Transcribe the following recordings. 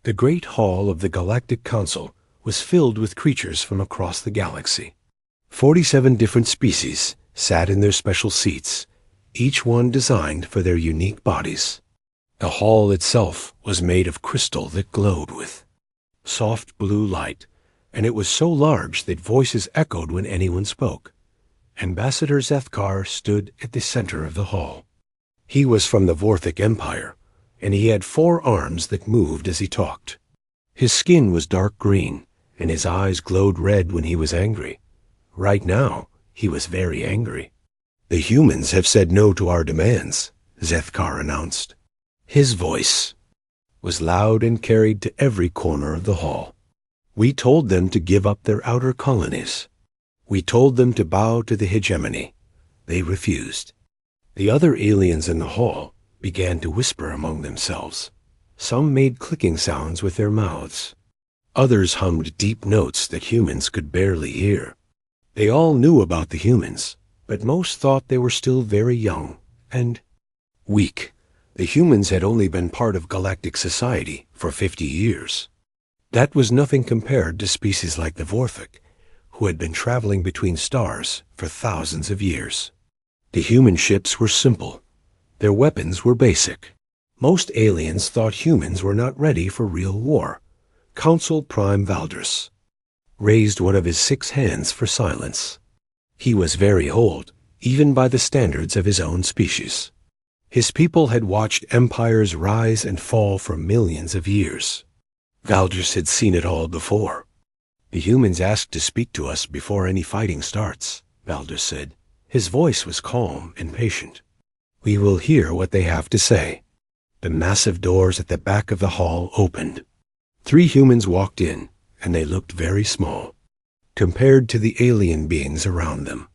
The great hall of the Galactic Council was filled with creatures from across the galaxy. 47 different species sat in their special seats, each one designed for their unique bodies. The hall itself was made of crystal that glowed with soft blue light, and it was so large that voices echoed when anyone spoke. Ambassador Zethkar stood at the center of the hall. He was from the Vorthic Empire, and he had 4 arms that moved as he talked. His skin was dark green, and his eyes glowed red when he was angry. Right now, he was very angry. "The humans have said no to our demands," Zethkar announced. His voice was loud and carried to every corner of the hall. "We told them to give up their outer colonies. We told them to bow to the hegemony. They refused." The other aliens in the hall began to whisper among themselves. Some made clicking sounds with their mouths. Others hummed deep notes that humans could barely hear. They all knew about the humans, but most thought they were still very young and weak. The humans had only been part of galactic society for 50 years. That was nothing compared to species like the Vorthic, who had been traveling between stars for thousands of years. The human ships were simple. Their weapons were basic. Most aliens thought humans were not ready for real war. Council Prime Valdris raised one of his 6 hands for silence. He was very old, even by the standards of his own species. His people had watched empires rise and fall for millions of years. Valdris had seen it all before. "The humans asked to speak to us before any fighting starts," Valdris said. His voice was calm and patient. "We will hear what they have to say." The massive doors at the back of the hall opened. 3 humans walked in, and they looked very small compared to the alien beings around them.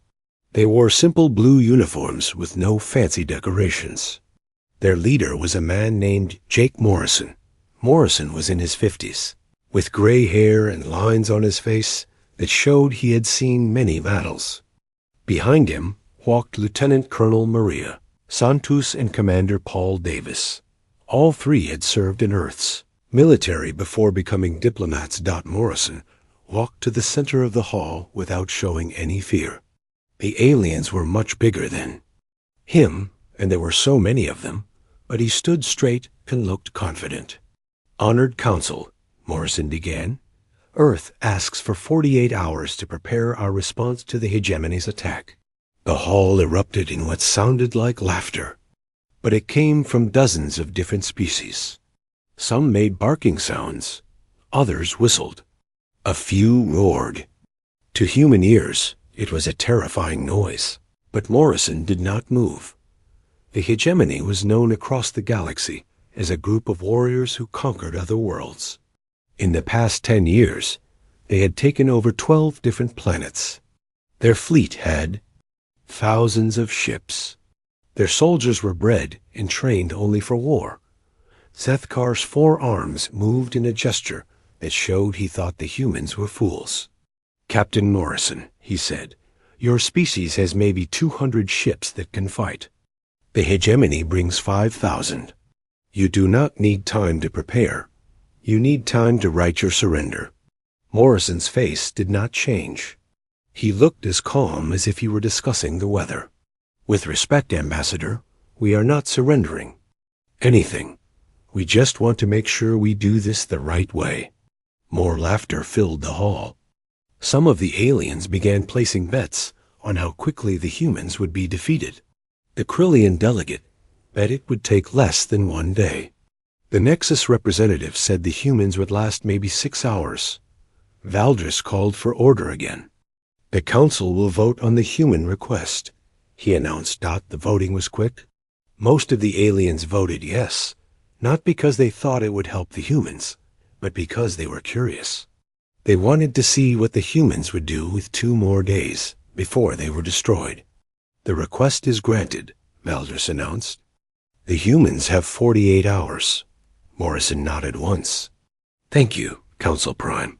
They wore simple blue uniforms with no fancy decorations. Their leader was a man named Jake Morrison. Morrison was in his 50s, with gray hair and lines on his face that showed he had seen many battles. Behind him walked Lieutenant Colonel Maria, Santos, and Commander Paul Davis. All 3 had served in Earth's military before becoming diplomats. Morrison walked to the center of the hall without showing any fear. The aliens were much bigger than him, and there were so many of them, but he stood straight and looked confident. "Honored Council," Morrison began, "Earth asks for 48 hours to prepare our response to the hegemony's attack." The hall erupted in what sounded like laughter, but it came from dozens of different species. Some made barking sounds, others whistled. A few roared. To human ears, it was a terrifying noise, but Morrison did not move. The hegemony was known across the galaxy as a group of warriors who conquered other worlds. In the past 10 years, they had taken over 12 different planets. Their fleet had thousands of ships. Their soldiers were bred and trained only for war. Zethkar's 4 arms moved in a gesture that showed he thought the humans were fools. "Captain Morrison," he said, "your species has maybe 200 ships that can fight. The hegemony brings 5,000. You do not need time to prepare. You need time to write your surrender." Morrison's face did not change. He looked as calm as if he were discussing the weather. "With respect, Ambassador, we are not surrendering anything. We just want to make sure we do this the right way." More laughter filled the hall. Some of the aliens began placing bets on how quickly the humans would be defeated. The Krillian delegate bet it would take less than 1 day. The Nexus representative said the humans would last maybe 6 hours. Valdris called for order again. "The council will vote on the human request," he announced. The voting was quick. Most of the aliens voted yes, not because they thought it would help the humans, but because they were curious. They wanted to see what the humans would do with 2 more days before they were destroyed. "The request is granted," Valdris announced. "The humans have 48 hours. Morrison nodded once. "Thank you, Council Prime."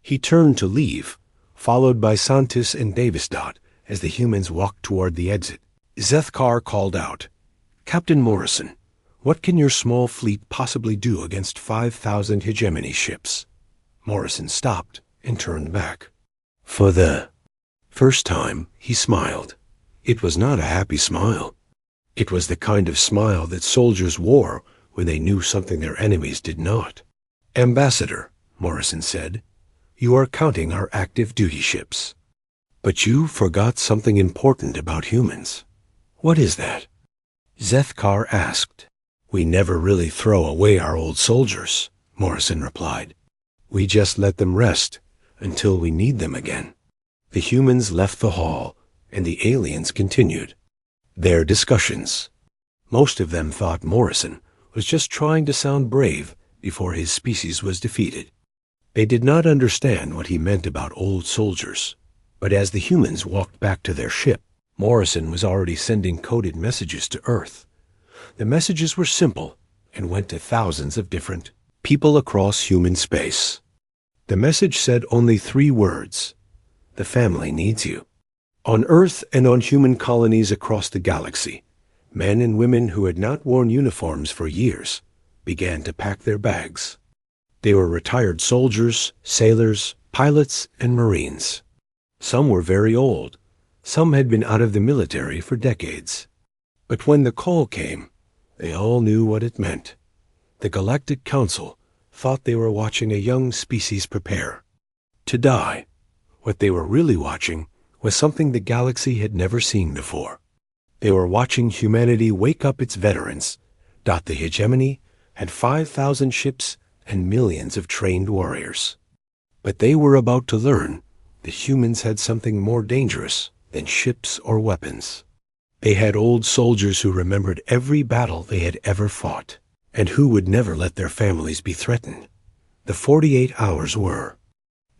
He turned to leave, followed by Santis and Davis as the humans walked toward the exit. Zethkar called out, "Captain Morrison, What can your small fleet possibly do against 5,000 hegemony ships? Morrison stopped and turned back. For the first time, he smiled. It was not a happy smile. It was the kind of smile that soldiers wore when they knew something their enemies did not. Ambassador, Morrison said, you are counting our active duty ships. But you forgot something important about humans. What is that? Zethkar asked. We never really throw away our old soldiers, Morrison replied. We just let them rest until we need them again. The humans left the hall, and the aliens continued their discussions. Most of them thought Morrison was just trying to sound brave before his species was defeated. They did not understand what he meant about old soldiers, but as the humans walked back to their ship, Morrison was already sending coded messages to Earth. The messages were simple and went to thousands of different people across human space. The message said only 3 words. The family needs you. On Earth and on human colonies across the galaxy, men and women who had not worn uniforms for years began to pack their bags. They were retired soldiers, sailors, pilots, and Marines. Some were very old. Some had been out of the military for decades. But when the call came, they all knew what it meant. The Galactic Council thought they were watching a young species prepare to die. What they were really watching was something the galaxy had never seen before. They were watching humanity wake up its veterans. The hegemony had 5,000 ships and millions of trained warriors. But they were about to learn that humans had something more dangerous than ships or weapons. They had old soldiers who remembered every battle they had ever fought, and who would never let their families be threatened. The 48 hours were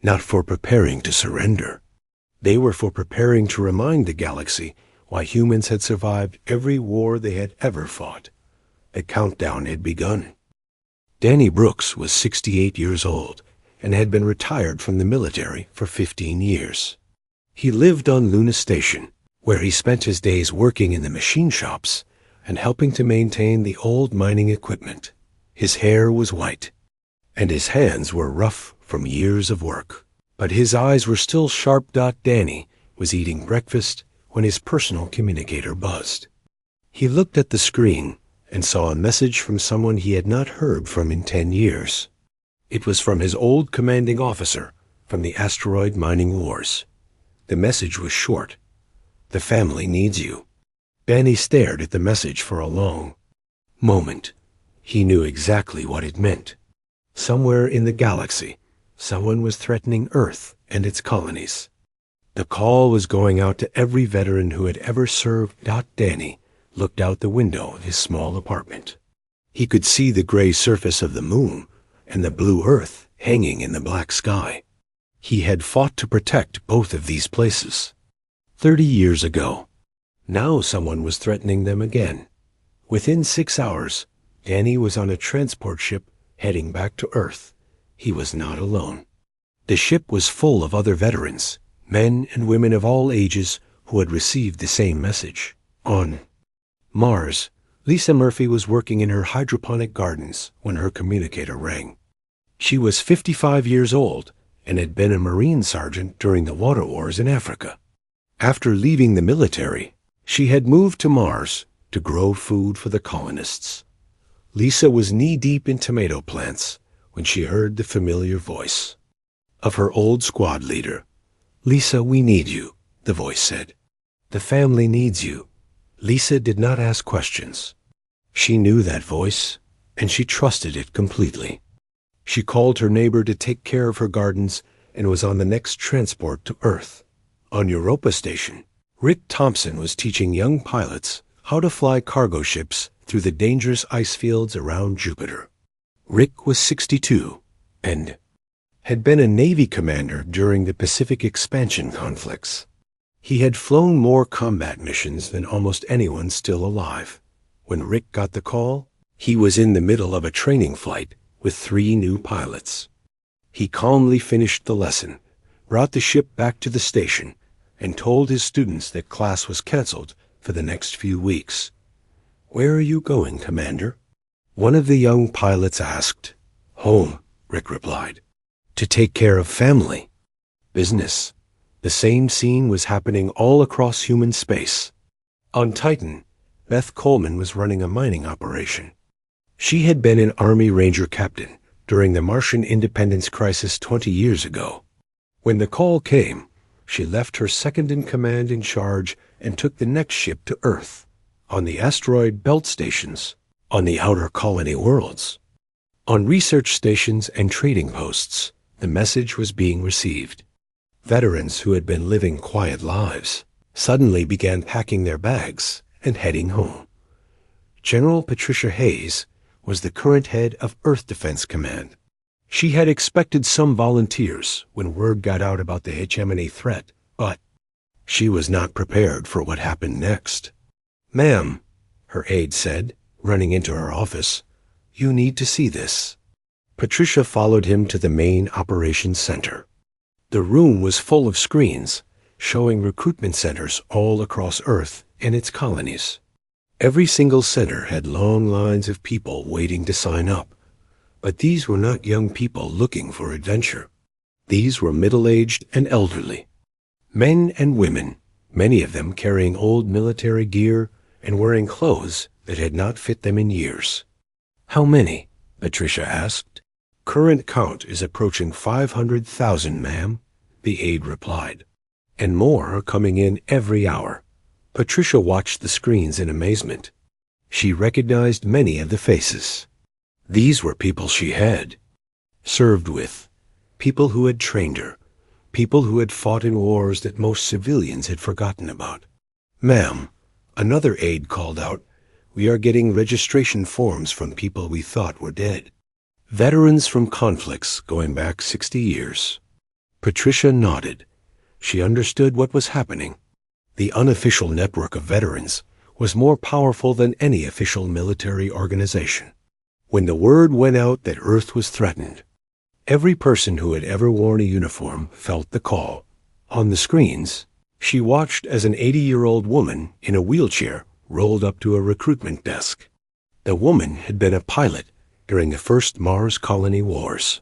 not for preparing to surrender. They were for preparing to remind the galaxy why humans had survived every war they had ever fought. The countdown had begun. Danny Brooks was 68 years old and had been retired from the military for 15 years. He lived on Luna Station, where he spent his days working in the machine shops and helping to maintain the old mining equipment. His hair was white, and his hands were rough from years of work. But his eyes were still sharp. Danny was eating breakfast when his personal communicator buzzed. He looked at the screen and saw a message from someone he had not heard from in 10 years. It was from his old commanding officer from the asteroid mining wars. The message was short. The family needs you. Danny stared at the message for a long moment. He knew exactly what it meant. Somewhere in the galaxy, someone was threatening Earth and its colonies. The call was going out to every veteran who had ever served. Danny looked out the window of his small apartment. He could see the gray surface of the moon and the blue Earth hanging in the black sky. He had fought to protect both of these places 30 years ago. Now someone was threatening them again. Within 6 hours, Danny was on a transport ship heading back to Earth. He was not alone. The ship was full of other veterans, men and women of all ages who had received the same message. On Mars, Lisa Murphy was working in her hydroponic gardens when her communicator rang. She was 55 years old and had been a Marine sergeant during the water wars in Africa. After leaving the military, she had moved to Mars to grow food for the colonists. Lisa was knee-deep in tomato plants when she heard the familiar voice of her old squad leader. "Lisa, we need you," the voice said. "The family needs you." Lisa did not ask questions. She knew that voice, and she trusted it completely. She called her neighbor to take care of her gardens and was on the next transport to Earth. On Europa Station, Rick Thompson was teaching young pilots how to fly cargo ships through the dangerous ice fields around Jupiter. Rick was 62 and had been a Navy commander during the Pacific expansion conflicts. He had flown more combat missions than almost anyone still alive. When Rick got the call, he was in the middle of a training flight with 3 new pilots. He calmly finished the lesson, brought the ship back to the station, and told his students that class was canceled for the next few weeks. "Where are you going, Commander?" One of the young pilots asked. Home, Rick replied. To take care of family. Business. The same scene was happening all across human space. On Titan, Beth Coleman was running a mining operation. She had been an Army Ranger captain during the Martian independence crisis 20 years ago. When the call came, she left her second-in-command in charge and took the next ship to Earth, on the asteroid belt stations, on the outer colony worlds. On research stations and trading posts, the message was being received. Veterans who had been living quiet lives suddenly began packing their bags and heading home. General Patricia Hayes was the current head of Earth Defense Command. She had expected some volunteers when word got out about the hegemony threat, but she was not prepared for what happened next. Ma'am, her aide said, running into her office, you need to see this. Patricia followed him to the main operations center. The room was full of screens showing recruitment centers all across Earth and its colonies. Every single center had long lines of people waiting to sign up. But these were not young people looking for adventure. These were middle-aged and elderly. Men and women, many of them carrying old military gear and wearing clothes that had not fit them in years. How many? Patricia asked. Current count is approaching 500,000, ma'am, the aide replied. And more are coming in every hour. Patricia watched the screens in amazement. She recognized many of the faces. These were people she had served with, people who had trained her, people who had fought in wars that most civilians had forgotten about. Ma'am, another aide called out, we are getting registration forms from people we thought were dead. Veterans from conflicts going back 60 years. Patricia nodded. She understood what was happening. The unofficial network of veterans was more powerful than any official military organization. When the word went out that Earth was threatened, every person who had ever worn a uniform felt the call. On the screens, she watched as an 80-year-old woman in a wheelchair rolled up to a recruitment desk. The woman had been a pilot during the first Mars colony wars.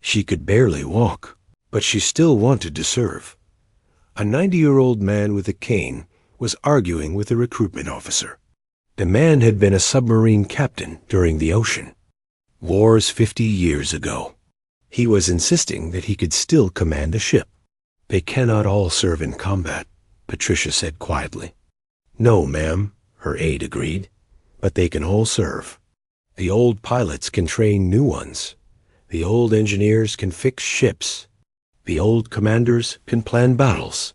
She could barely walk, but she still wanted to serve. A 90-year-old man with a cane was arguing with a recruitment officer. The man had been a submarine captain during the ocean. Wars 50 years ago. He was insisting that he could still command a ship. They cannot all serve in combat, Patricia said quietly. No, ma'am, her aide agreed, but they can all serve. The old pilots can train new ones. The old engineers can fix ships. The old commanders can plan battles.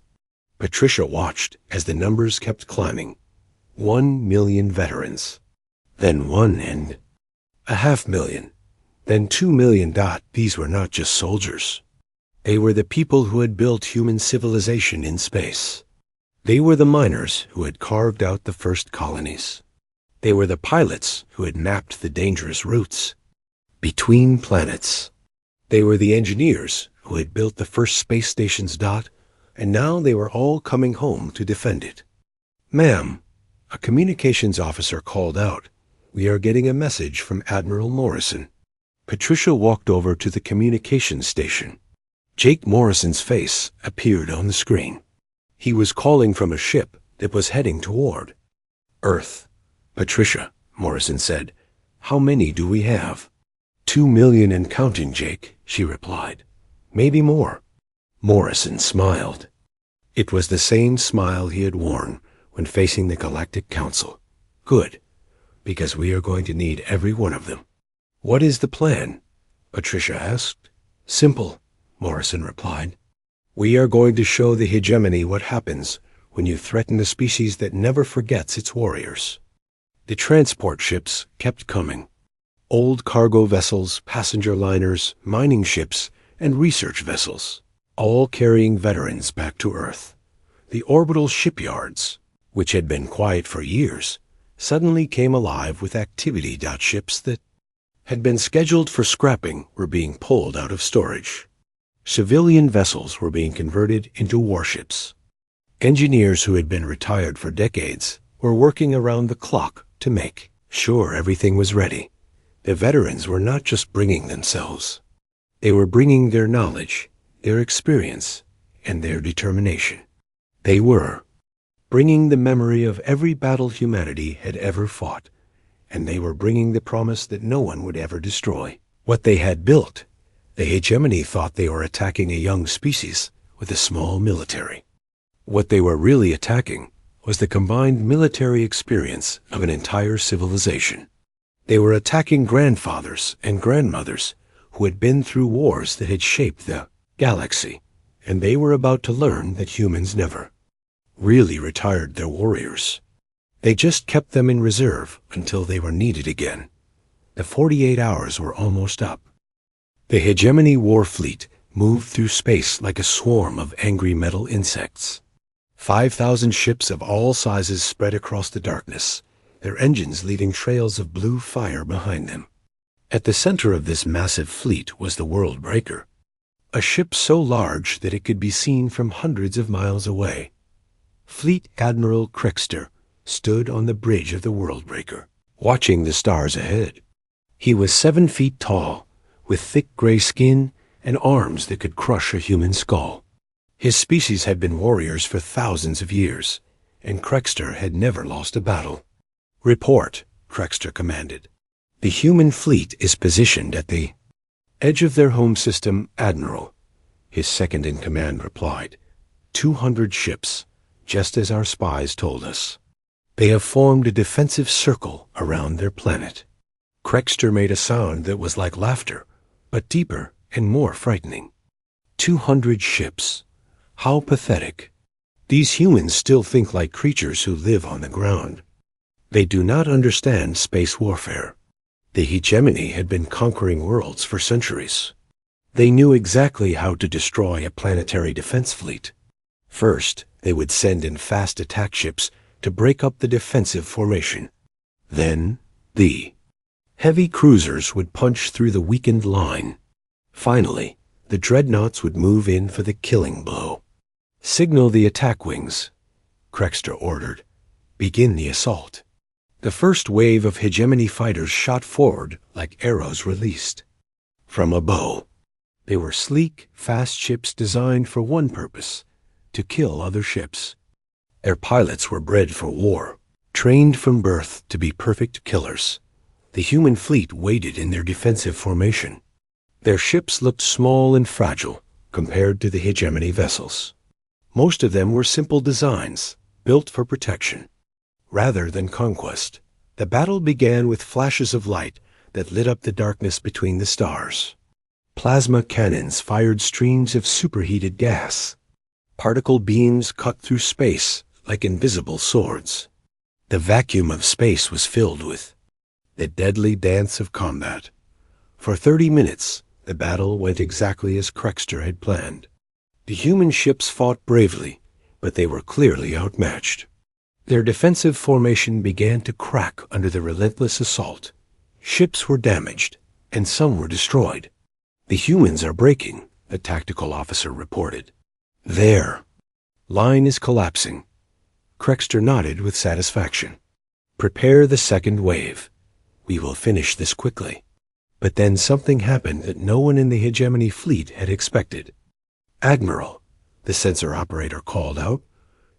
Patricia watched as the numbers kept climbing. 1 million veterans. Then 1 and 500,000. Then 2 million. These were not just soldiers. They were the people who had built human civilization in space. They were the miners who had carved out the first colonies. They were the pilots who had mapped the dangerous routes between planets. They were the engineers who had built the first space stations. And now they were all coming home to defend it. Ma'am, a communications officer called out, we are getting a message from Admiral Morrison. Patricia walked over to the communications station. Jake Morrison's face appeared on the screen. He was calling from a ship that was heading toward Earth. Patricia, Morrison said, how many do we have? 2 million and counting, Jake, she replied. Maybe more. Morrison smiled. It was the same smile he had worn when facing the Galactic Council. Good, because we are going to need every one of them. What is the plan? Patricia asked. Simple, Morrison replied. We are going to show the hegemony what happens when you threaten a species that never forgets its warriors. The transport ships kept coming. Old cargo vessels, passenger liners, mining ships, and research vessels, all carrying veterans back to Earth. The orbital shipyards, which had been quiet for years, suddenly came alive with activity. Ships that had been scheduled for scrapping were being pulled out of storage. Civilian vessels were being converted into warships. Engineers who had been retired for decades were working around the clock to make sure everything was ready The veterans were not just bringing themselves. They were bringing their knowledge, their experience, and their determination. They were bringing the memory of every battle humanity had ever fought, and they were bringing the promise that no one would ever destroy. What they had built, the hegemony thought they were attacking a young species with a small military. What they were really attacking was the combined military experience of an entire civilization. They were attacking grandfathers and grandmothers who had been through wars that had shaped the galaxy, and they were about to learn that humans never really retired their warriors. They just kept them in reserve until they were needed again. The 48 hours were almost up. The hegemony war fleet moved through space like a swarm of angry metal insects. 5,000 ships of all sizes spread across the darkness, their engines leaving trails of blue fire behind them. At the center of this massive fleet was the World Breaker, a ship so large that it could be seen from hundreds of miles away. Fleet Admiral Krexter stood on the bridge of the World Breaker, watching the stars ahead. He was 7 feet tall, with thick gray skin and arms that could crush a human skull. His species had been warriors for thousands of years, and Krexter had never lost a battle. "Report," Krexter commanded. "The human fleet is positioned at the edge of their home system, Admiral," his second-in-command replied. 200 ships, just as our spies told us. They have formed a defensive circle around their planet. Krexter made a sound that was like laughter, but deeper and more frightening. 200 ships. How pathetic. These humans still think like creatures who live on the ground. They do not understand space warfare. The hegemony had been conquering worlds for centuries. They knew exactly how to destroy a planetary defense fleet. First, they would send in fast attack ships to break up the defensive formation. Then, the heavy cruisers would punch through the weakened line. Finally, the dreadnoughts would move in for the killing blow. "Signal the attack wings," Krexter ordered. "Begin the assault." The first wave of hegemony fighters shot forward like arrows released from a bow. They were sleek, fast ships designed for one purpose: to kill other ships. Their pilots were bred for war, trained from birth to be perfect killers. The human fleet waited in their defensive formation. Their ships looked small and fragile compared to the hegemony vessels. Most of them were simple designs, built for protection, rather than conquest. The battle began with flashes of light that lit up the darkness between the stars. Plasma cannons fired streams of superheated gas. Particle beams cut through space like invisible swords. The vacuum of space was filled with the deadly dance of combat. For 30 minutes, the battle went exactly as Krexter had planned. The human ships fought bravely, but they were clearly outmatched. Their defensive formation began to crack under the relentless assault. Ships were damaged, and some were destroyed. "The humans are breaking," the tactical officer reported. "Their line is collapsing." Krexter nodded with satisfaction. "Prepare the second wave. We will finish this quickly." But then something happened that no one in the hegemony fleet had expected. "Admiral," the sensor operator called out,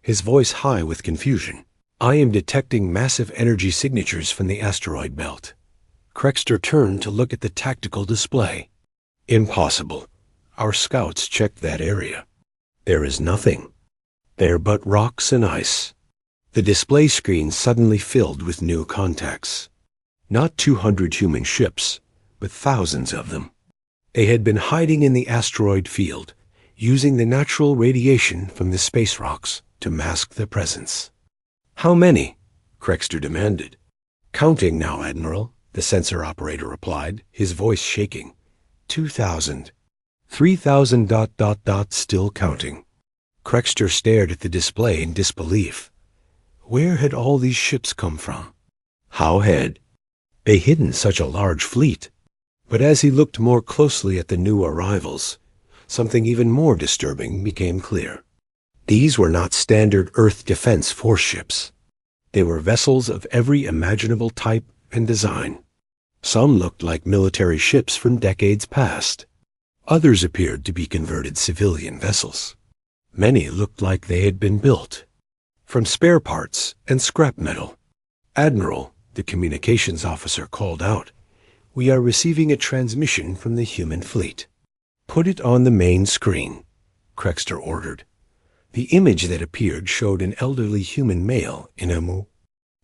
his voice high with confusion. "I am detecting massive energy signatures from the asteroid belt." Krexter turned to look at the tactical display. "Impossible. Our scouts checked that area. There is nothing. There but rocks and ice." The display screen suddenly filled with new contacts. Not 200 human ships, but thousands of them. They had been hiding in the asteroid field, using the natural radiation from the space rocks to mask their presence. "How many?" Krexter demanded. "Counting now, Admiral," the sensor operator replied, his voice shaking. 2,000. 3,000 ... still counting. Krexter stared at the display in disbelief. Where had all these ships come from? How had they hidden such a large fleet? But as he looked more closely at the new arrivals, something even more disturbing became clear. These were not standard Earth Defense Force ships. They were vessels of every imaginable type and design. Some looked like military ships from decades past. Others appeared to be converted civilian vessels. Many looked like they had been built from spare parts and scrap metal. "Admiral," the communications officer called out, "we are receiving a transmission from the human fleet." "Put it on the main screen," Krexter ordered. The image that appeared showed an elderly human male in a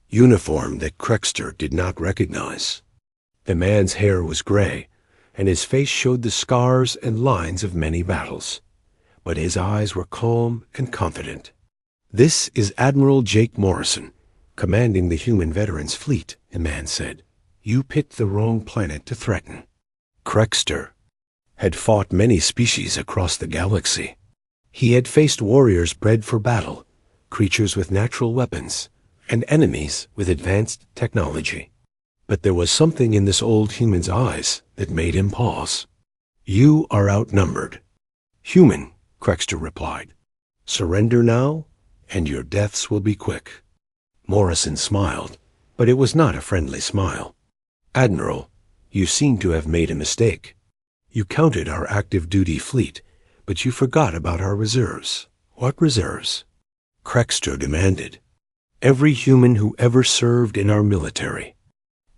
uniform that Krexter did not recognize. The man's hair was gray, and his face showed the scars and lines of many battles. But his eyes were calm and confident. "This is Admiral Jake Morrison, commanding the human veterans fleet," the man said. "You picked the wrong planet to threaten." Krexter had fought many species across the galaxy. He had faced warriors bred for battle, creatures with natural weapons, and enemies with advanced technology. But there was something in this old human's eyes that made him pause. "You are outnumbered." "Human," Krexter replied. "Surrender now, and your deaths will be quick." Morrison smiled, but it was not a friendly smile. "Admiral, you seem to have made a mistake. You counted our active duty fleet, but you forgot about our reserves." "What reserves?" Krexter demanded. "Every human who ever served in our military."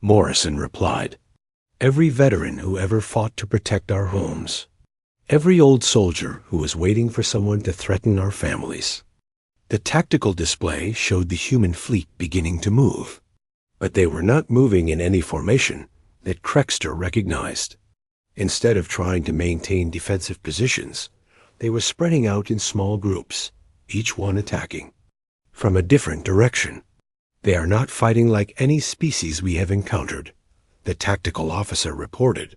Morrison replied. "Every veteran who ever fought to protect our homes. Every old soldier who was waiting for someone to threaten our families." The tactical display showed the human fleet beginning to move, but they were not moving in any formation that Krexter recognized. Instead of trying to maintain defensive positions, they were spreading out in small groups, each one attacking from a different direction. "They are not fighting like any species we have encountered," the tactical officer reported.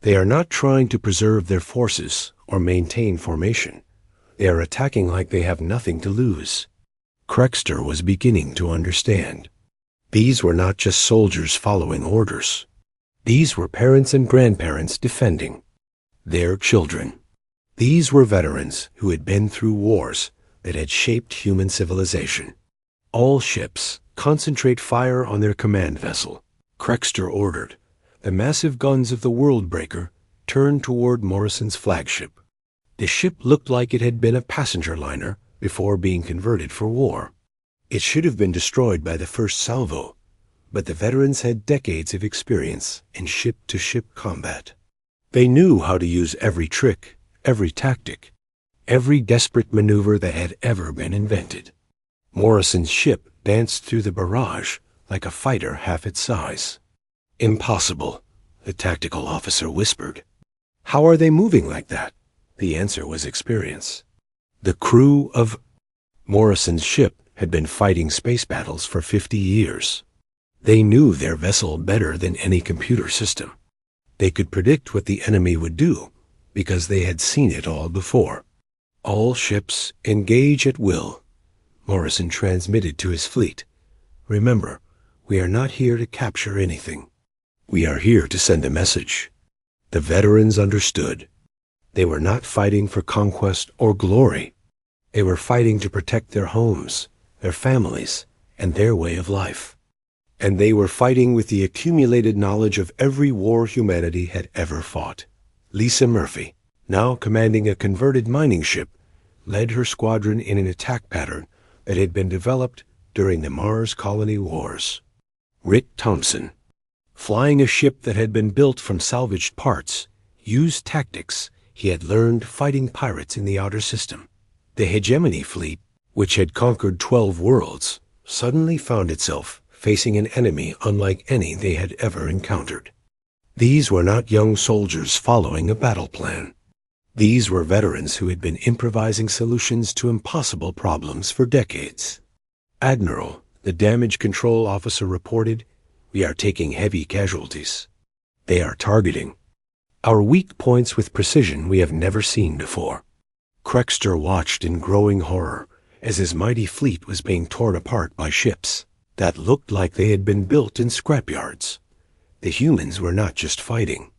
"They are not trying to preserve their forces or maintain formation. They are attacking like they have nothing to lose." Krexter was beginning to understand. These were not just soldiers following orders. These were parents and grandparents defending their children. These were veterans who had been through wars that had shaped human civilization. "All ships, concentrate fire on their command vessel," Krexter ordered. The massive guns of the World Breaker turned toward Morrison's flagship. The ship looked like it had been a passenger liner before being converted for war. It should have been destroyed by the first salvo, but the veterans had decades of experience in ship-to-ship combat. They knew how to use every trick, every tactic, every desperate maneuver that had ever been invented. Morrison's ship danced through the barrage like a fighter half its size. "Impossible," the tactical officer whispered. "How are they moving like that?" The answer was experience. The crew of Morrison's ship had been fighting space battles for 50 years. They knew their vessel better than any computer system. They could predict what the enemy would do because they had seen it all before. "All ships engage at will," Morrison transmitted to his fleet. "Remember, we are not here to capture anything. We are here to send a message." The veterans understood. They were not fighting for conquest or glory. They were fighting to protect their homes, their families, and their way of life. And they were fighting with the accumulated knowledge of every war humanity had ever fought. Lisa Murphy, now commanding a converted mining ship, led her squadron in an attack pattern that had been developed during the Mars Colony Wars. Rick Thompson, flying a ship that had been built from salvaged parts, used tactics he had learned fighting pirates in the outer system. The Hegemony fleet, which had conquered 12 worlds, suddenly found itself facing an enemy unlike any they had ever encountered. These were not young soldiers following a battle plan. These were veterans who had been improvising solutions to impossible problems for decades. "Admiral," the damage control officer reported, "we are taking heavy casualties. They are targeting our weak points with precision we have never seen before." Krexter watched in growing horror as his mighty fleet was being torn apart by ships that looked like they had been built in scrapyards. The humans were not just fighting.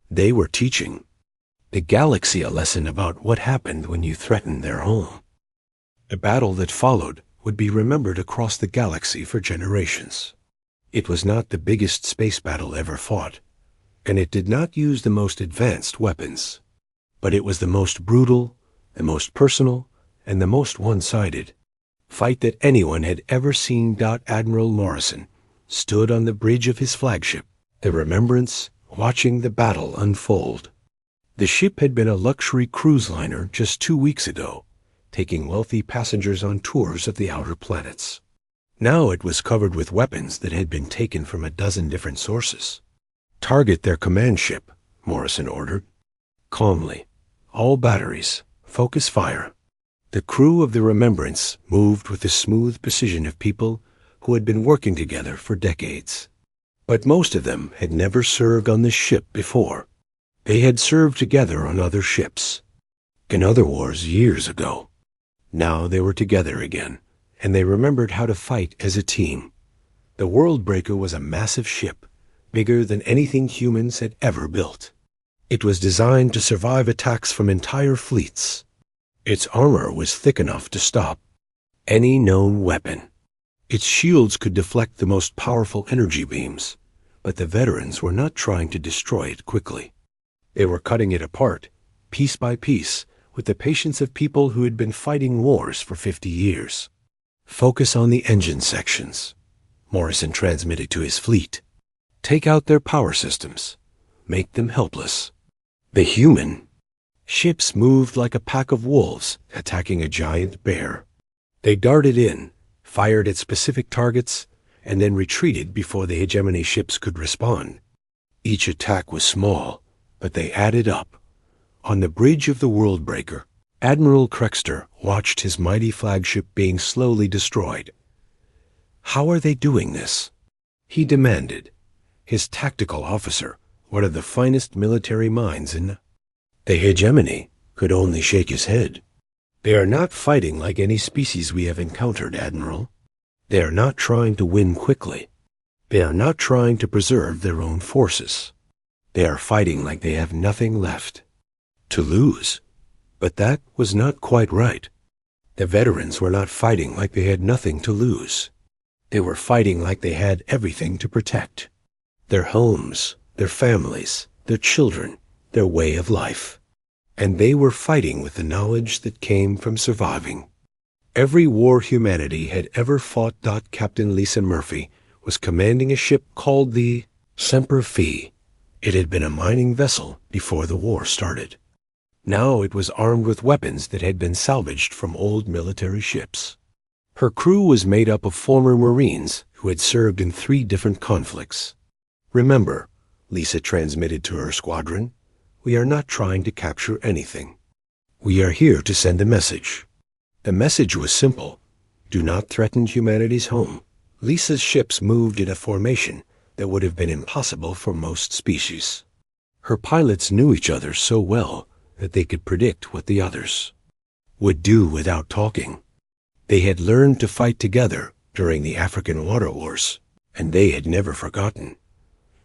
They were teaching the galaxy a lesson about what happened when you threatened their home. A battle that followed would be remembered across the galaxy for generations. It was not the biggest space battle ever fought, and it did not use the most advanced weapons. But it was the most brutal, the most personal, and the most one-sided fight that anyone had ever seen. Admiral Morrison stood on the bridge of his flagship, the Remembrance, watching the battle unfold. The ship had been a luxury cruise liner just 2 weeks ago, taking wealthy passengers on tours of the outer planets. Now it was covered with weapons that had been taken from a dozen different sources. "Target their command ship," Morrison ordered. Calmly, "All batteries, focus fire." The crew of the Remembrance moved with the smooth precision of people who had been working together for decades. But most of them had never served on this ship before. They had served together on other ships, in other wars years ago. Now they were together again, and they remembered how to fight as a team. The Worldbreaker was a massive ship, bigger than anything humans had ever built. It was designed to survive attacks from entire fleets. Its armor was thick enough to stop any known weapon. Its shields could deflect the most powerful energy beams, but the veterans were not trying to destroy it quickly. They were cutting it apart, piece by piece, with the patience of people who had been fighting wars for 50 years. "Focus on the engine sections," Morrison transmitted to his fleet. "Take out their power systems. Make them helpless." The human ships moved like a pack of wolves attacking a giant bear. They darted in, fired at specific targets, and then retreated before the hegemony ships could respond. Each attack was small, but they added up. On the bridge of the Worldbreaker, Admiral Krexter watched his mighty flagship being slowly destroyed. "How are they doing this?" he demanded. His tactical officer, one of the finest military minds in the hegemony, could only shake his head. "They are not fighting like any species we have encountered, Admiral. They are not trying to win quickly. They are not trying to preserve their own forces. They are fighting like they have nothing left to lose." But that was not quite right. The veterans were not fighting like they had nothing to lose. They were fighting like they had everything to protect: their homes, their families, their children, their way of life. And they were fighting with the knowledge that came from surviving. Every war humanity had ever fought. Captain Lisa Murphy was commanding a ship called the Semper Fi. It had been a mining vessel before the war started. Now it was armed with weapons that had been salvaged from old military ships. Her crew was made up of former Marines who had served in 3 different conflicts. "Remember," Lisa transmitted to her squadron, "we are not trying to capture anything. We are here to send a message." The message was simple: do not threaten humanity's home. Lisa's ships moved in a formation that would have been impossible for most species. Her pilots knew each other so well that they could predict what the others would do without talking. They had learned to fight together during the African water wars, and they had never forgotten.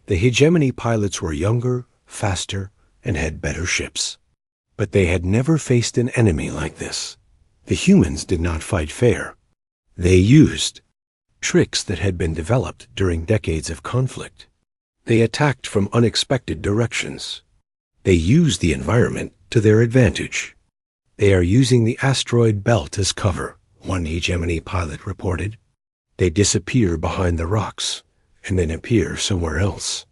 The hegemony pilots were younger, faster, and had better ships. But they had never faced an enemy like this. The humans did not fight fair. They used tricks that had been developed during decades of conflict. They attacked from unexpected directions. They used the environment to their advantage. "They are using the asteroid belt as cover," one hegemony pilot reported. "They disappear behind the rocks and then appear somewhere else.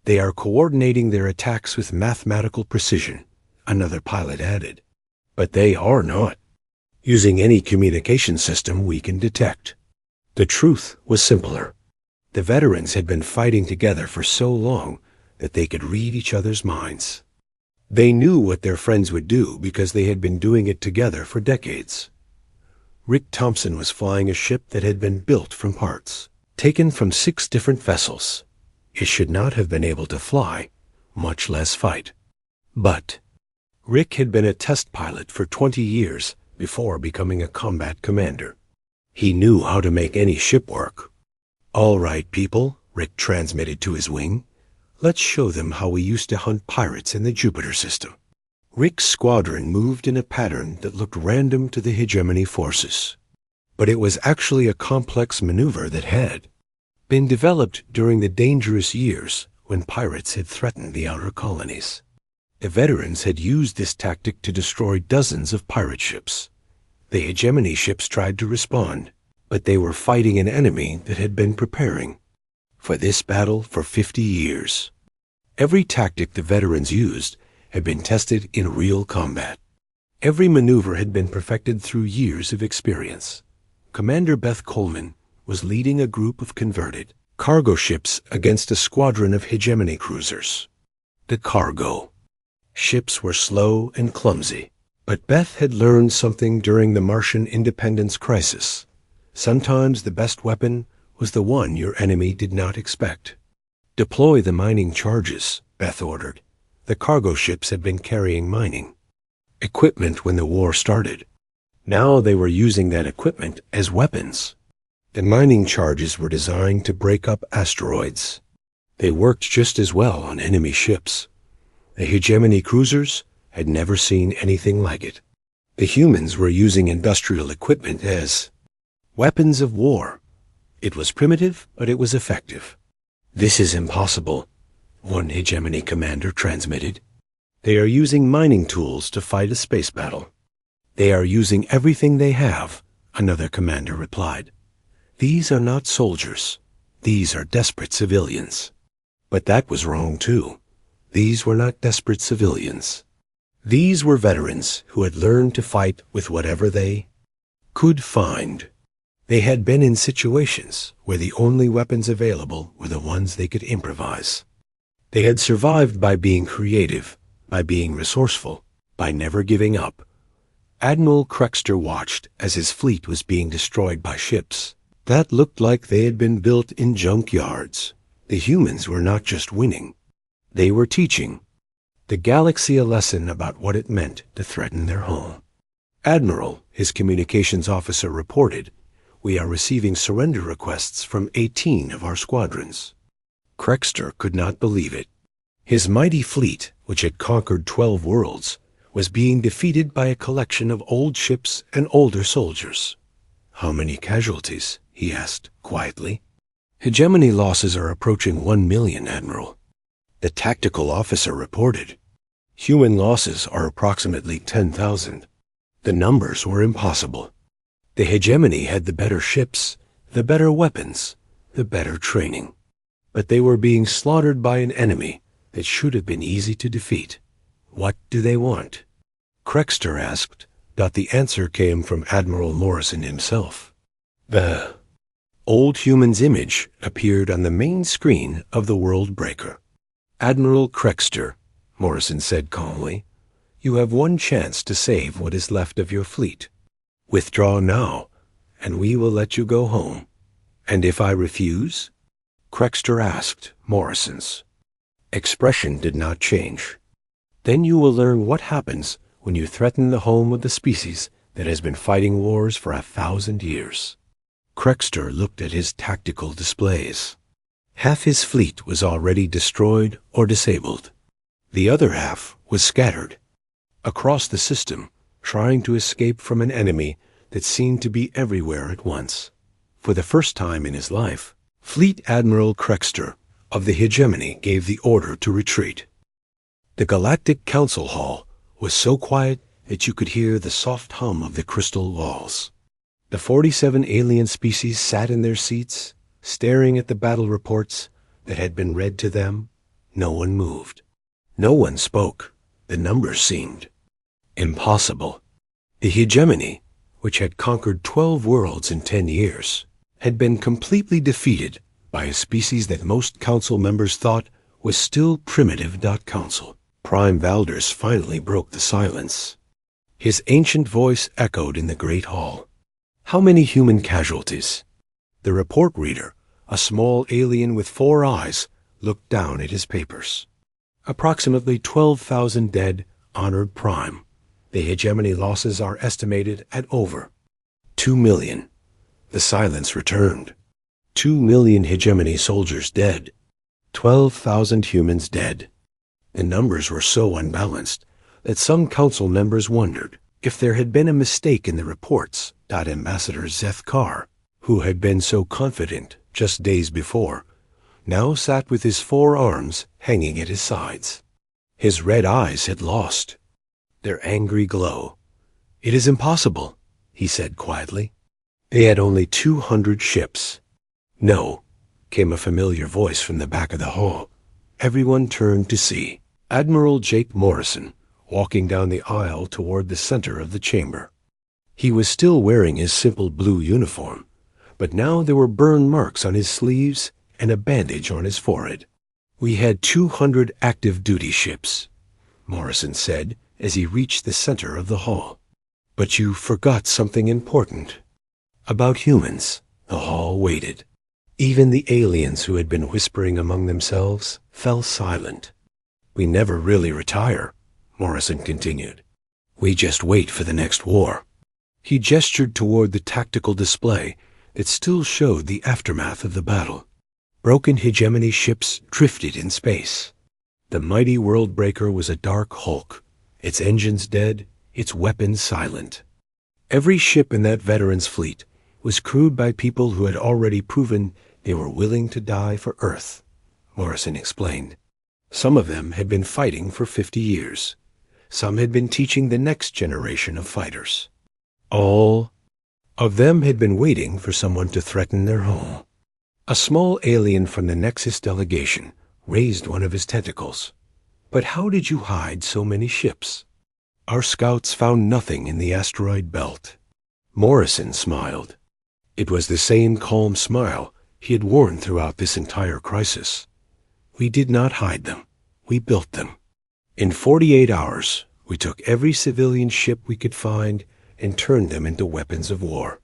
They are coordinating their attacks with mathematical precision," another pilot added. "But they are not using any communication system we can detect." The truth was simpler. The veterans had been fighting together for so long that they could read each other's minds. They knew what their friends would do because they had been doing it together for decades. Rick Thompson was flying a ship that had been built from parts taken from 6 different vessels. It should not have been able to fly, much less fight. But Rick had been a test pilot for 20 years before becoming a combat commander. He knew how to make any ship work. "All right, people," Rick transmitted to his wing. "Let's show them how we used to hunt pirates in the Jupiter system." Rick's squadron moved in a pattern that looked random to the hegemony forces. But it was actually a complex maneuver that had been developed during the dangerous years when pirates had threatened the outer colonies. The veterans had used this tactic to destroy dozens of pirate ships. The hegemony ships tried to respond, but they were fighting an enemy that had been preparing for this battle for 50 years. Every tactic the veterans used had been tested in real combat. Every maneuver had been perfected through years of experience. Commander Beth Coleman was leading a group of converted cargo ships against a squadron of hegemony cruisers. The cargo ships were slow and clumsy, but Beth had learned something during the Martian independence crisis. Sometimes the best weapon was the one your enemy did not expect. Deploy the mining charges, Beth ordered. The cargo ships had been carrying mining equipment when the war started. Now they were using that equipment as weapons. The mining charges were designed to break up asteroids. They worked just as well on enemy ships. The hegemony cruisers had never seen anything like it. The humans were using industrial equipment as weapons of war. It was primitive, but it was effective. "This is impossible," one hegemony commander transmitted. "They are using mining tools to fight a space battle." "They are using everything they have," another commander replied. "These are not soldiers. These are desperate civilians." But that was wrong, too. These were not desperate civilians. These were veterans who had learned to fight with whatever they could find. They had been in situations where the only weapons available were the ones they could improvise. They had survived by being creative, by being resourceful, by never giving up. Admiral Crexter watched as his fleet was being destroyed by ships that looked like they had been built in junk yards. The humans were not just winning. They were teaching the galaxy a lesson about what it meant to threaten their home. "Admiral," his communications officer reported, "we are receiving surrender requests from 18 of our squadrons." Crexter could not believe it. His mighty fleet, which had conquered 12 worlds, was being defeated by a collection of old ships and older soldiers. "How many casualties?" he asked quietly. "Hegemony losses are approaching 1 million, Admiral." The tactical officer reported. "Human losses are approximately 10,000. The numbers were impossible. The hegemony had the better ships, the better weapons, the better training. But they were being slaughtered by an enemy that should have been easy to defeat. What do they want?" Crexter asked, but the answer came from Admiral Morrison himself. The old human's image appeared on the main screen of the World Breaker. "Admiral Crexter," Morrison said calmly, "you have one chance to save what is left of your fleet. Withdraw now, and we will let you go home." "And if I refuse?" Crexter asked. Morrison's expression did not change. "Then you will learn what happens when you threaten the home of the species that has been fighting wars for 1,000 years." Crexter looked at his tactical displays. Half his fleet was already destroyed or disabled. The other half was scattered across the system, trying to escape from an enemy that seemed to be everywhere at once. For the first time in his life, Fleet Admiral Crexter of the hegemony gave the order to retreat. The Galactic Council Hall was so quiet that you could hear the soft hum of the crystal walls. The 47 alien species sat in their seats, staring at the battle reports that had been read to them. No one moved. No one spoke. The numbers seemed impossible. The hegemony, which had conquered 12 worlds in 10 years, had been completely defeated by a species that most council members thought was still primitive. Council. Prime Valders finally broke the silence. His ancient voice echoed in the great hall. "How many human casualties?" The report reader, a small alien with 4 eyes, looked down at his papers. "Approximately 12,000 dead, Honored Prime. The hegemony losses are estimated at over 2 million. The silence returned. 2 million hegemony soldiers dead. 12,000 humans dead. The numbers were so unbalanced that some council members wondered if there had been a mistake in the reports. Ambassador Zeth Carr, who had been so confident just days before, now sat with his 4 arms hanging at his sides. His red eyes had lost their angry glow. "It is impossible," he said quietly. They had only 200 ships. "No," came a familiar voice from the back of the hall. Everyone turned to see Admiral Jake Morrison walking down the aisle toward the center of the chamber. He was still wearing his simple blue uniform, but now there were burn marks on his sleeves and a bandage on his forehead. "We had 200 active duty ships," Morrison said as he reached the center of the hall. "But you forgot something important. About humans." The hall waited. Even the aliens who had been whispering among themselves fell silent. "We never really retire," Morrison continued. "We just wait for the next war." He gestured toward the tactical display that still showed the aftermath of the battle. Broken hegemony ships drifted in space. The mighty Worldbreaker was a dark hulk, its engines dead, its weapons silent. Every ship in that veterans' fleet was crewed by people who had already proven they were willing to die for Earth, Morrison explained. Some of them had been fighting for 50 years. Some had been teaching the next generation of fighters. All of them had been waiting for someone to threaten their home. A small alien from the Nexus delegation raised one of his tentacles. "But how did you hide so many ships?" "Our scouts found nothing in the asteroid belt." Morrison smiled. It was the same calm smile he had worn throughout this entire crisis. "We did not hide them. We built them. In 48 hours, we took every civilian ship we could find and turned them into weapons of war.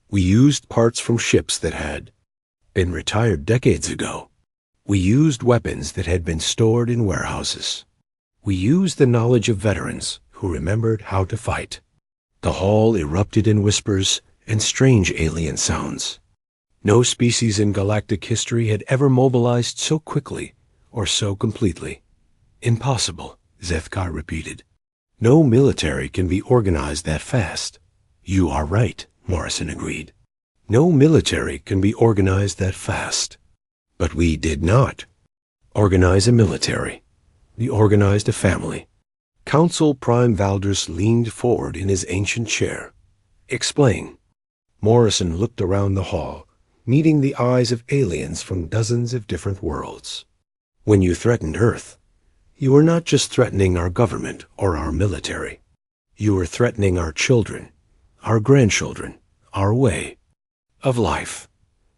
We used parts from ships that had been retired decades ago. We used weapons that had been stored in warehouses. We used the knowledge of veterans who remembered how to fight." The hall erupted in whispers and strange alien sounds. No species in galactic history had ever mobilized so quickly or so completely. "Impossible," Zethkar repeated. "No military can be organized that fast." "You are right," Morrison agreed. "No military can be organized that fast." But we did not organize a military. We organized a family. Council Prime Valders leaned forward in his ancient chair. "Explain." Morrison looked around the hall, meeting the eyes of aliens from dozens of different worlds. "When you threatened Earth, you were not just threatening our government or our military. You were threatening our children, our grandchildren, our way of life.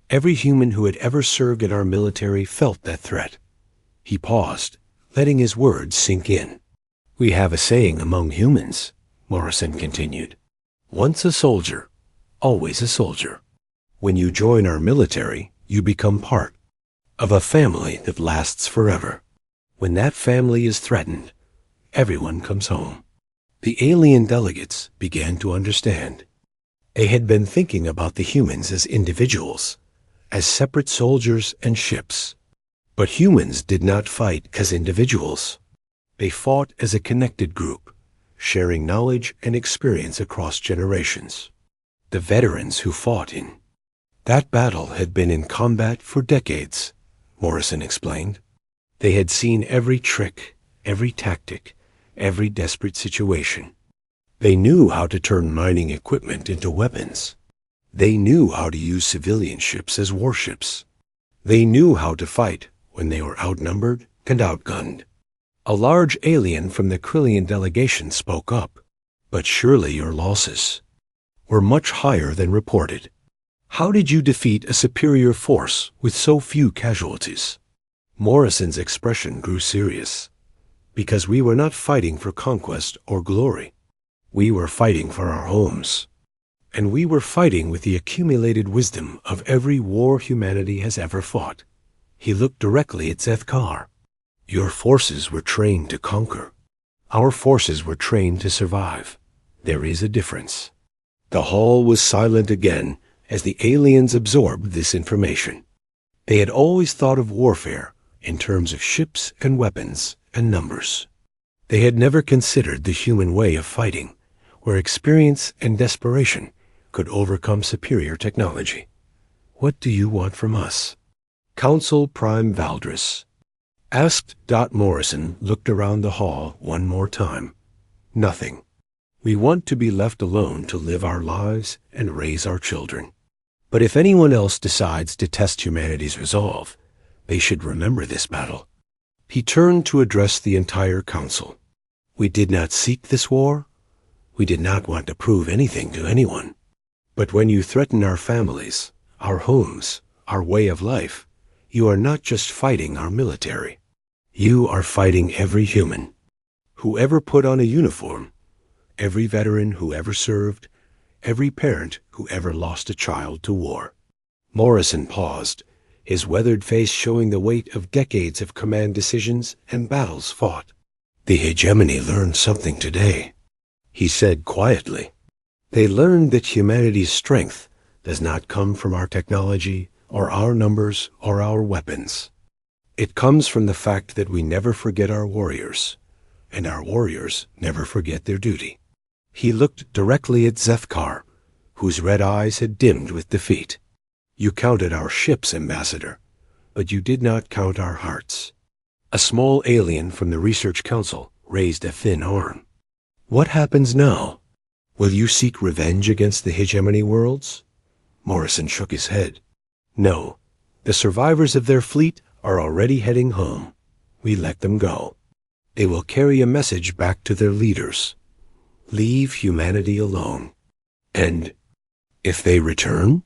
Every human who had ever served in our military felt that threat." He paused, letting his words sink in. "We have a saying among humans," Morrison continued. "Once a soldier, always a soldier. When you join our military, you become part of a family that lasts forever. When that family is threatened, everyone comes home." The alien delegates began to understand. They had been thinking about the humans as individuals, as separate soldiers and ships. But humans did not fight as individuals. They fought as a connected group, sharing knowledge and experience across generations. The veterans who fought in that battle had been in combat for decades, Morrison explained. They had seen every trick, every tactic, every desperate situation. They knew how to turn mining equipment into weapons. They knew how to use civilian ships as warships. They knew how to fight when they were outnumbered and outgunned. A large alien from the Krillian delegation spoke up. "But surely your losses were much higher than reported. How did you defeat a superior force with so few casualties?" Morrison's expression grew serious. "Because we were not fighting for conquest or glory. We were fighting for our homes. And we were fighting with the accumulated wisdom of every war humanity has ever fought." He looked directly at Zethkar. "Your forces were trained to conquer. Our forces were trained to survive. There is a difference." The hall was silent again as the aliens absorbed this information. They had always thought of warfare in terms of ships and weapons and numbers. They had never considered the human way of fighting, where experience and desperation could overcome superior technology. What do you want from us? Council Prime Valdris asked. Morrison looked around the hall one more time. Nothing. We want to be left alone to live our lives and raise our children. But if anyone else decides to test humanity's resolve, they should remember this battle. He turned to address the entire council. We did not seek this war. We did not want to prove anything to anyone. But when you threaten our families, our homes, our way of life, you are not just fighting our military. You are fighting every human. Whoever put on a uniform, every veteran who ever served, every parent who ever lost a child to war. Morrison paused, his weathered face showing the weight of decades of command decisions and battles fought. The hegemony learned something today, he said quietly. They learned that humanity's strength does not come from our technology or our numbers or our weapons. It comes from the fact that we never forget our warriors, and our warriors never forget their duty. He looked directly at Zethkar, whose red eyes had dimmed with defeat. You counted our ships, Ambassador, but you did not count our hearts. A small alien from the Research Council raised a thin arm. What happens now? Will you seek revenge against the hegemony worlds? Morrison shook his head. No, the survivors of their fleet are already heading home. We let them go. They will carry a message back to their leaders. Leave humanity alone. And if they return?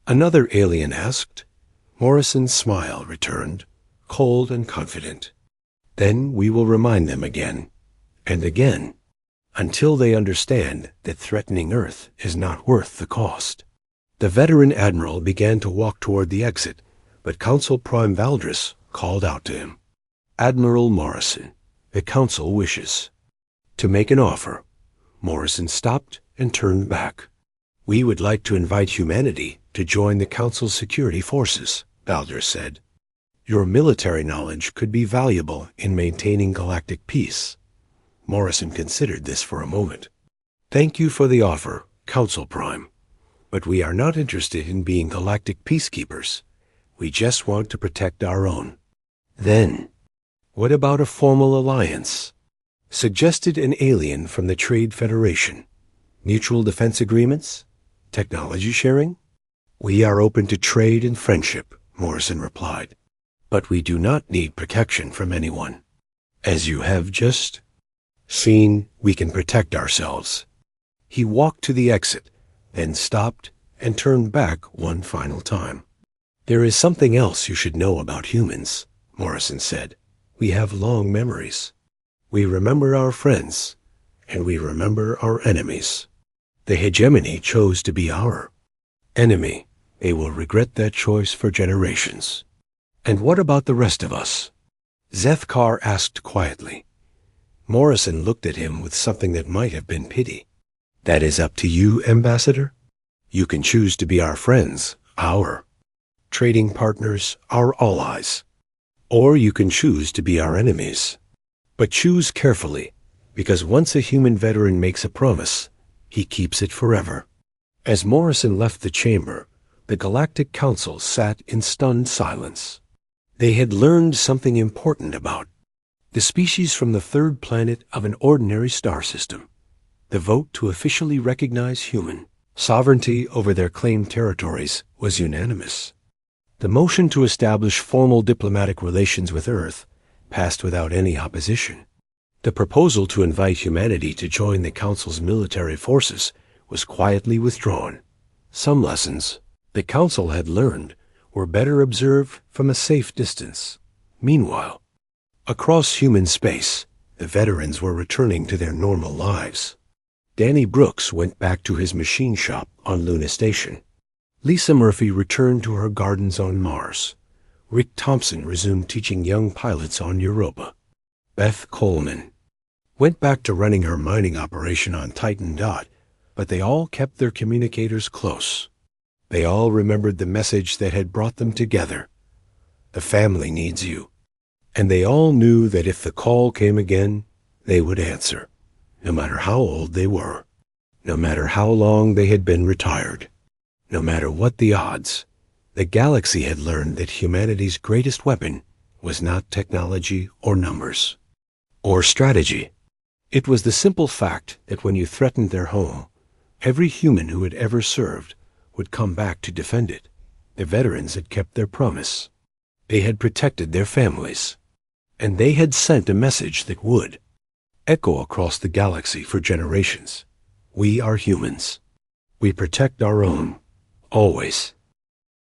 Another alien asked. Morrison's smile returned, cold and confident. Then we will remind them again, and again, until they understand that threatening Earth is not worth the cost. The veteran admiral began to walk toward the exit, but Council Prime Valdris called out to him. Admiral Morrison, the Council wishes to make an offer. Morrison stopped and turned back. We would like to invite humanity to join the Council's security forces, Valdris said. Your military knowledge could be valuable in maintaining galactic peace. Morrison considered this for a moment. Thank you for the offer, Council Prime, but we are not interested in being galactic peacekeepers. We just want to protect our own. Then, what about a formal alliance? Suggested an alien from the Trade Federation. Mutual defense agreements? Technology sharing? We are open to trade and friendship, Morrison replied. But we do not need protection from anyone. As you have just seen, we can protect ourselves. He walked to the exit, then stopped and turned back one final time. There is something else you should know about humans, Morrison said. We have long memories. We remember our friends, and we remember our enemies. The hegemony chose to be our enemy. They will regret that choice for generations. And what about the rest of us? Zethkar asked quietly. Morrison looked at him with something that might have been pity. That is up to you, Ambassador. You can choose to be our friends, our trading partners, our allies. Or you can choose to be our enemies. But choose carefully, because once a human veteran makes a promise, he keeps it forever. As Morrison left the chamber, the Galactic Council sat in stunned silence. They had learned something important about the species from the third planet of an ordinary star system. The vote to officially recognize human sovereignty over their claimed territories was unanimous. The motion to establish formal diplomatic relations with Earth passed without any opposition. The proposal to invite humanity to join the Council's military forces was quietly withdrawn. Some lessons the Council had learned were better observed from a safe distance. Meanwhile, across human space, the veterans were returning to their normal lives. Danny Brooks went back to his machine shop on Luna Station. Lisa Murphy returned to her gardens on Mars. Rick Thompson resumed teaching young pilots on Europa. Beth Coleman went back to running her mining operation on Titan Dot, but they all kept their communicators close. They all remembered the message that had brought them together. The family needs you. And they all knew that if the call came again, they would answer, no matter how old they were, no matter how long they had been retired, no matter what the odds. The galaxy had learned that humanity's greatest weapon was not technology or numbers or strategy. It was the simple fact that when you threatened their home, every human who had ever served would come back to defend it. The veterans had kept their promise. They had protected their families. And they had sent a message that would echo across the galaxy for generations. We are humans. We protect our own, always.